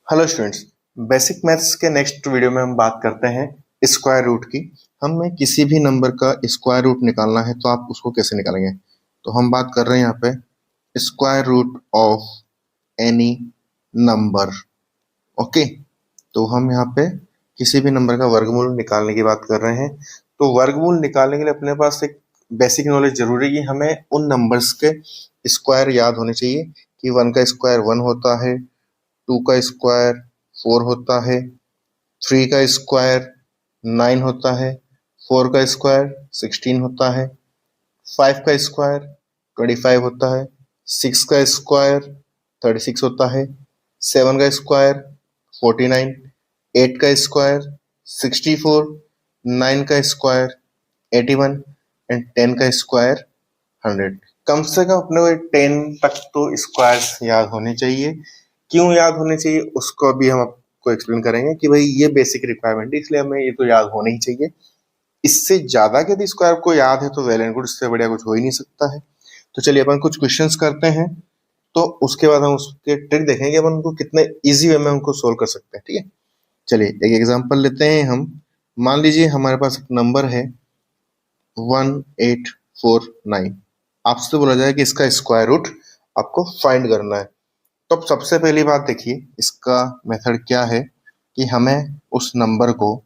Hello students. Basic maths के next video में हम बात करते हैं स्क्वायर रूट की। हमें किसी भी नंबर का स्क्वायर रूट निकालना है तो आप उसको कैसे निकालेंगे। तो हम बात कर रहे हैं यहाँ पे square root of any number. Okay, तो हम यहाँ पे किसी भी नंबर का वर्गमूल निकालने की बात कर रहे हैं। तो वर्गमूल निकालने के लिए अपने पास एक बेसिक नॉलेज जरूरी है कि हमें उन नंबर्स के स्क्वायर याद होने चाहिए कि 1 का स्क्वायर 1 होता है, 2 का स्क्वायर 4 होता है, 3 का स्क्वायर 9 होता है, 4 का स्क्वायर 16 होता है, 5 का स्क्वायर 25 होता है, 6 का स्क्वायर 36 होता है, 7 का स्क्वायर 49, 8 का स्क्वायर 64, 9 का स्क्वायर 81 एंड 10 का स्क्वायर 100। कम से कम अपने को 10 तक तो स्क्वायर्स याद होने चाहिए। क्यों याद होने चाहिए उसको अभी हम आपको एक्सप्लेन करेंगे कि भाई ये बेसिक रिक्वायरमेंट है, इसलिए हमें ये तो याद होना ही चाहिए। इससे ज्यादा के यदि स्क्वायर को याद है तो वेल एंड गुड, इससे बढ़िया कुछ हो ही नहीं सकता है। तो चलिए अपन कुछ क्वेश्चंस करते हैं, तो उसके बाद हम उसके ट्रिक देखेंगे अपन उनको कितने इजी वे में उनको सोल्व कर सकते हैं। ठीक है, चलिए एक एग्जांपल लेते हैं हम। मान लीजिए हमारे पास एक नंबर है 1849। आपसे बोला जाए कि इसका स्क्वायर रूट आपको फाइंड करना है। तो अब सबसे पहली बात देखिए इसका मेथड क्या है कि हमें उस नंबर को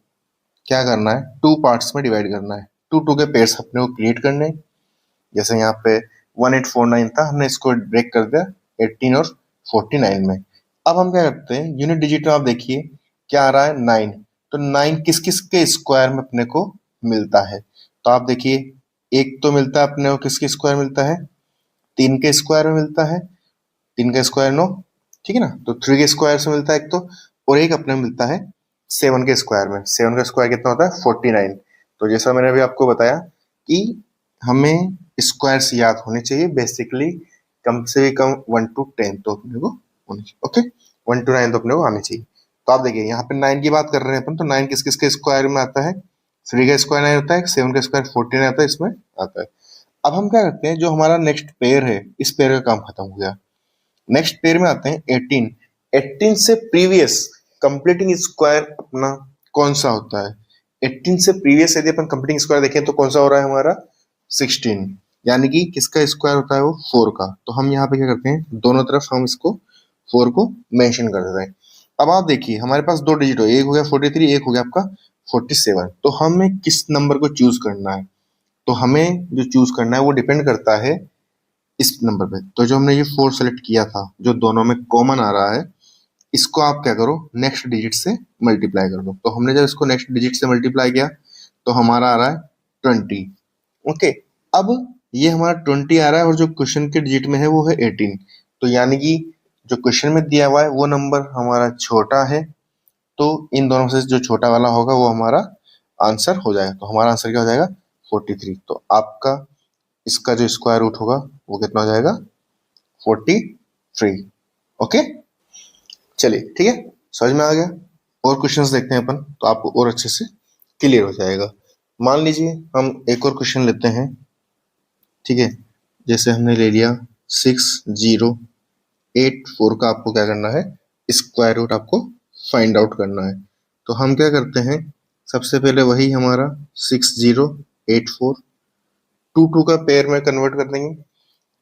क्या करना है, टू पार्ट्स में डिवाइड करना है। टू टू के पेयर्स अपने को क्रिएट करने हैं। जैसे यहाँ पे 1849 था, हमने इसको ब्रेक कर दिया 18 और 49 में। अब हम क्या करते हैं, यूनिट डिजिट में आप देखिए क्या आ रहा है 9। तो 9 किस किस के स्क्वायर में अपने को मिलता है। तो आप देखिए एक तो मिलता है अपने को किसके स्क्वायर मिलता है, 3 के स्क्वायर में मिलता है। 3 का स्क्वायर 9, ठीक है ना। तो 3 के स्क्वायर से मिलता है एक तो, और एक अपने मिलता है 7 के स्क्वायर में। 7 का स्क्वायर कितना होता है 49। तो जैसा मैंने अभी आपको बताया कि हमें स्क्वायर्स याद होने चाहिए बेसिकली, कम से कम 1 to 10 तो अपने को होने चाहिए। ओके, 1 to 9 तो अपने को आने चाहिए। तो आप देखिए यहाँ पे 9 की बात कर रहे हैं अपन, तो 9 किस किस के स्क्वायर में आता है, 3 का स्क्वायर 9 होता है, 7 का स्क्वायर 49 आता है, इसमें आता है। अब हम क्या करते हैं, जो हमारा नेक्स्ट पेयर है इस पेयर का काम खत्म हो गया। नेक्स्ट पेयर में आते हैं 18। 18 से प्रीवियस कंप्लीटिंग स्क्वायर अपना कौन सा होता है। 18 से प्रीवियस यदि अपन कंप्लीटिंग स्क्वायर देखें तो कौन सा हो रहा है हमारा 16, यानी कि किसका स्क्वायर होता है वो 4 का। तो हम यहाँ पे क्या करते हैं, दोनों तरफ हम इसको 4 को मेंशन कर देते हैं। अब आप देखिए हमारे पास दो डिजिट हो, एक हो गया 43, एक हो गया आपका 47। तो हमें किस नंबर को चूज करना है, तो हमें जो चूज करना है वो डिपेंड करता है इस नंबर पे। तो जो हमने ये 4 सेलेक्ट किया था जो दोनों में कॉमन आ रहा है, इसको आप क्या करो नेक्स्ट डिजिट से मल्टीप्लाई कर दो। तो हमने जब इसको नेक्स्ट डिजिट से मल्टीप्लाई किया तो हमारा आ रहा है 20। ओके, अब ये हमारा 20 आ रहा है और जो क्वेश्चन के डिजिट में है वो है 18। तो यानी कि जो क्वेश्चन में दिया हुआ है वो नंबर हमारा छोटा है, तो इन दोनों से जो छोटा वाला होगा वो हमारा आंसर हो जाएगा। तो हमारा आंसर क्या हो जाएगा 43। तो आपका इसका जो स्क्वायर रूट होगा वो कितना हो जाएगा 43। ओके, चलिए ठीक है, समझ में आ गया। और क्वेश्चंस देखते हैं अपन तो आपको और अच्छे से क्लियर हो जाएगा। मान लीजिए हम एक और क्वेश्चन लेते हैं, ठीक है। जैसे हमने ले लिया 6084 का आपको क्या करना है, स्क्वायर रूट आपको फाइंड आउट करना है। तो हम क्या करते हैं, सबसे पहले वही हमारा 6084 टू टू का पेयर में कन्वर्ट कर देंगे।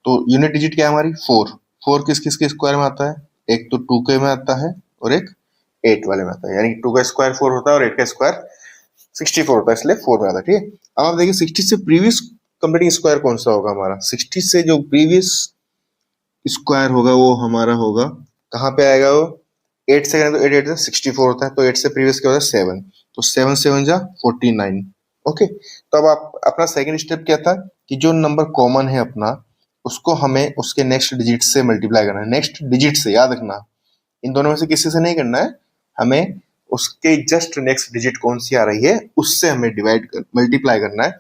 तो यूनिट डिजिट क्या है हमारी 4। 4 किस किस के स्क्वायर में आता है, एक तो 2 के में आता है और एक 8 वाले में आता है। यानी 2 का स्क्वायर 4 होता है और 8 का स्क्वायर 64 होता है, इसलिए 4 में आता है। ठीक है, अब आप देखिए 60 से प्रीवियस कंप्लीटिंग स्क्वायर कौन सा होगा हमारा, 60 से जो प्रीवियस स्क्वायर होगा वो हमारा होगा कहाँ पे आएगा वो, 8 से करें तो 8 8 से 64 होता है, तो 8 से प्रीवियस क्या होता है 7। तो 7 7 जा 49। ओके, तो अब आप अपना सेकंड स्टेप क्या था कि जो नंबर कॉमन है अपना उसको हमें उसके नेक्स्ट डिजिट से मल्टीप्लाई करना है। नेक्स्ट डिजिट से, याद रखना इन दोनों में से किसी से नहीं करना है, हमें उसके जस्ट नेक्स्ट डिजिट कौन सी आ रही है उससे हमें डिवाइड कर मल्टीप्लाई करना है।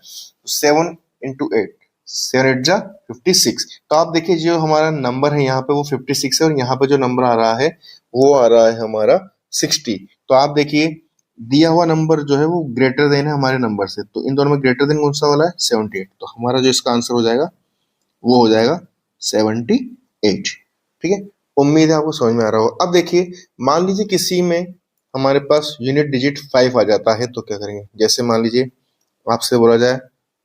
7 इंटू 8, 7 8 जा 56। तो आप देखिए जो हमारा नंबर है यहाँ पे वो 56 है और यहाँ पे जो नंबर आ रहा है वो आ रहा है हमारा 60। तो आप देखिए दिया हुआ नंबर जो है वो ग्रेटर देन है हमारे नंबर से, तो इन दोनों में ग्रेटर देन कौन सा वाला है 78। तो हमारा जो इसका आंसर हो जाएगा वो हो जाएगा 78। ठीक है, उम्मीद है आपको समझ में आ रहा होगा। अब देखिए, मान लीजिए किसी में हमारे पास यूनिट डिजिट 5 आ जाता है तो क्या करेंगे। जैसे मान लीजिए आपसे बोला जाए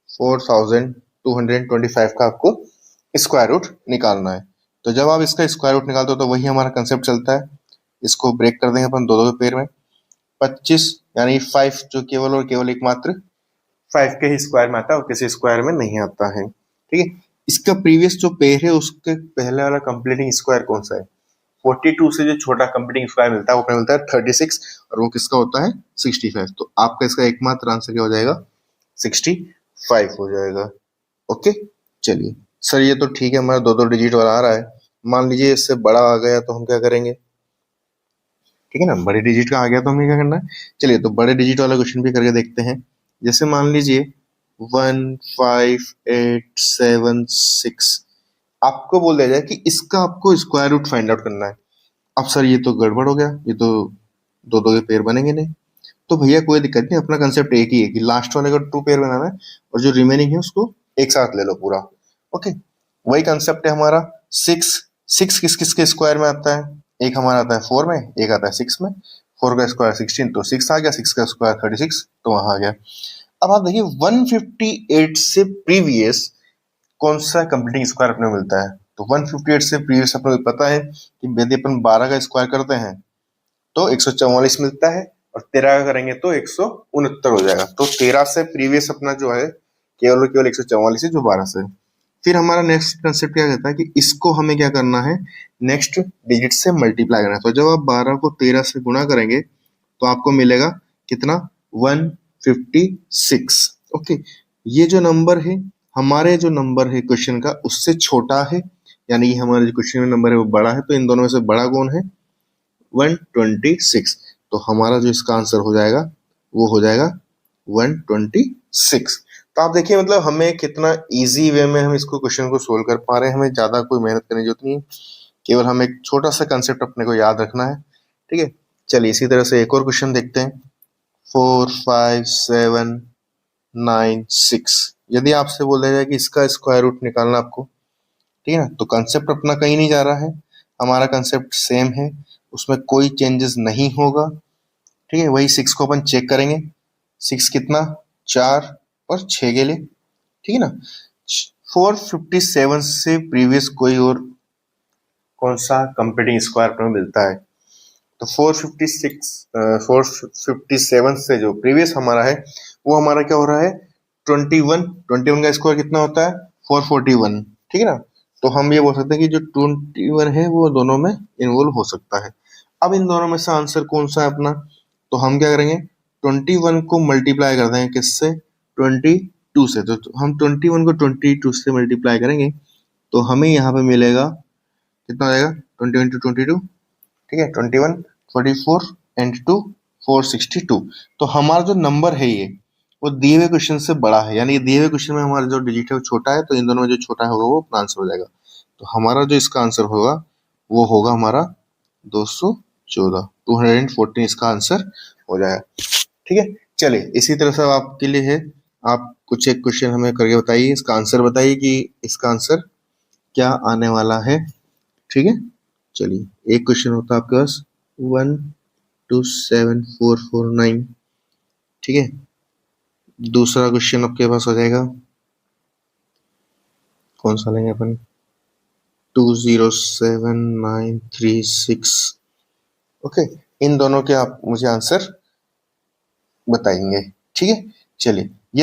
4225 का आपको स्क्वायर रूट निकालना है, तो जब आप इसका स्क्वायर रूट निकालते हो तो वही हमारा कंसेप्ट चलता है। इसको ब्रेक कर देंगे अपन दो दो पेयर में। 25 यानी 5 जो केवल और केवल एकमात्र 5 के ही स्क्वायर में आता है और किसी स्क्वायर में नहीं आता है। ठीक है, इसका प्रीवियस जो पेयर है उसके पहले वाला कंप्लीटिंग स्क्वायर कौन सा है। 42 से जो छोटा कंप्लीटिंग स्क्वायर मिलता है वो मिलता है 36 और वो किसका होता है 65। तो आपका इसका एकमात्र आंसर क्या हो जाएगा 65 हो जाएगा। ओके, चलिए सर ये तो ठीक है, हमारा दो दो डिजिट वाला आ रहा है। मान लीजिए इससे बड़ा आ गया तो हम क्या करेंगे। ठीक है ना, बड़े डिजिट का आ गया तो हमें क्या करना है। चलिए तो बड़े डिजिट वाला क्वेश्चन भी करके देखते हैं। जैसे मान लीजिए 15876 आपको बोल दिया जाए कि इसका आपको स्क्वायर रूट फाइंड आउट करना है। अब सर ये तो गड़बड़ हो गया, ये तो दो दो के पेयर बनेंगे नहीं। तो भैया कोई दिक्कत नहीं, अपना कंसेप्ट एक ही है कि लास्ट वाले का 2 पेयर बनाना है और जो रिमेनिंग है उसको एक साथ ले लो पूरा। ओके, वही कंसेप्ट है हमारा। 6 6 किस किस के स्क्वायर में आता है। एक हमारा आता है 4 में, एक आता है 6 में। 4 का स्क्वायर 16 तो 6 आ गया, 6 का स्क्वायर 36 तो वहां आ गया। अब आप देखिए 158 से प्रीवियस कौन सा कंप्लीटिंग स्क्वायर अपने को मिलता है। तो 158 से प्रीवियस अपने को पता है कि यदि अपन 12 का स्क्वायर करते हैं तो 144 मिलता है और 13 का करेंगे तो 169 हो जाएगा। तो 13 से प्रीवियस अपना जो है केवल और केवल 144 है जो 12 से। फिर हमारा नेक्स्ट कंसेप्ट क्या कहता है कि इसको हमें क्या करना है नेक्स्ट डिजिट से मल्टीप्लाई करना है। तो जब आप 12 को 13 से गुणा करेंगे तो आपको मिलेगा कितना 156। ओके, ये जो नंबर है हमारे जो नंबर है क्वेश्चन का उससे छोटा है, यानी कि हमारे जो क्वेश्चन में नंबर है वो बड़ा है। तो इन दोनों में से बड़ा कौन है 126। तो हमारा जो इसका आंसर हो जाएगा वो हो जाएगा 126। तो आप देखिए मतलब हमें कितना इजी वे में हम इसको क्वेश्चन को सोल्व कर पा रहे हैं। हमें ज्यादा कोई मेहनत करने की जरूरत नहीं है, केवल हमें एक छोटा सा कंसेप्ट अपने को याद रखना है। ठीक है, चलिए इसी तरह से एक और क्वेश्चन देखते हैं। 45796 यदि आपसे बोला जाए कि इसका स्क्वायर रूट निकालना आपको। ठीक है ना, तो कंसेप्ट अपना कहीं नहीं जा रहा है, हमारा कंसेप्ट सेम है, उसमें कोई चेंजेस नहीं होगा। ठीक है, वही 6 को अपन चेक करेंगे। 6 कितना 4 और 6 के लिए। ठीक है ना, 457 से प्रीवियस कोई और कौन सा कंप्लीटिंग स्क्वायर अपने मिलता है। तो 457 से जो प्रीवियस हमारा है वो हमारा क्या हो रहा है 21 का स्क्वायर कितना होता है 441। ठीक है ना, तो हम ये बोल सकते हैं कि जो 21 है वो दोनों में इन्वॉल्व हो सकता है। अब इन दोनों में से आंसर कौन सा है अपना, तो हम क्या करेंगे 21 को मल्टीप्लाई कर देंगे किससे 22 से। तो हम 21 को 22 से मल्टीप्लाई करेंगे तो हमें यहाँ पे मिलेगा कितना हो जाएगा 21 × 22। ठीक है, 21 44 एंड 2 462। तो हमारा जो नंबर है ये वो दिए हुए क्वेश्चन से बड़ा है, यानी दिए हुए क्वेश्चन में हमारा जो डिजिट है वो छोटा है, तो इन दोनों में जो छोटा होगा वो अपना आंसर हो जाएगा। तो हमारा जो इसका आंसर होगा वो होगा हमारा 214 214 इसका आंसर हो जाएगा। ठीक है, चलिए इसी तरह से आपके लिए है, आप कुछ एक क्वेश्चन हमें करके बताइए, इसका आंसर बताइए कि इसका आंसर क्या आने वाला है। ठीक है, चलिए एक क्वेश्चन होता है आपके पास 127449। ठीक है, दूसरा क्वेश्चन आपके पास हो जाएगा कौन सा लेंगे अपन 207936। ओके, इन दोनों के आप मुझे आंसर बताएंगे। ठीक है, चलिए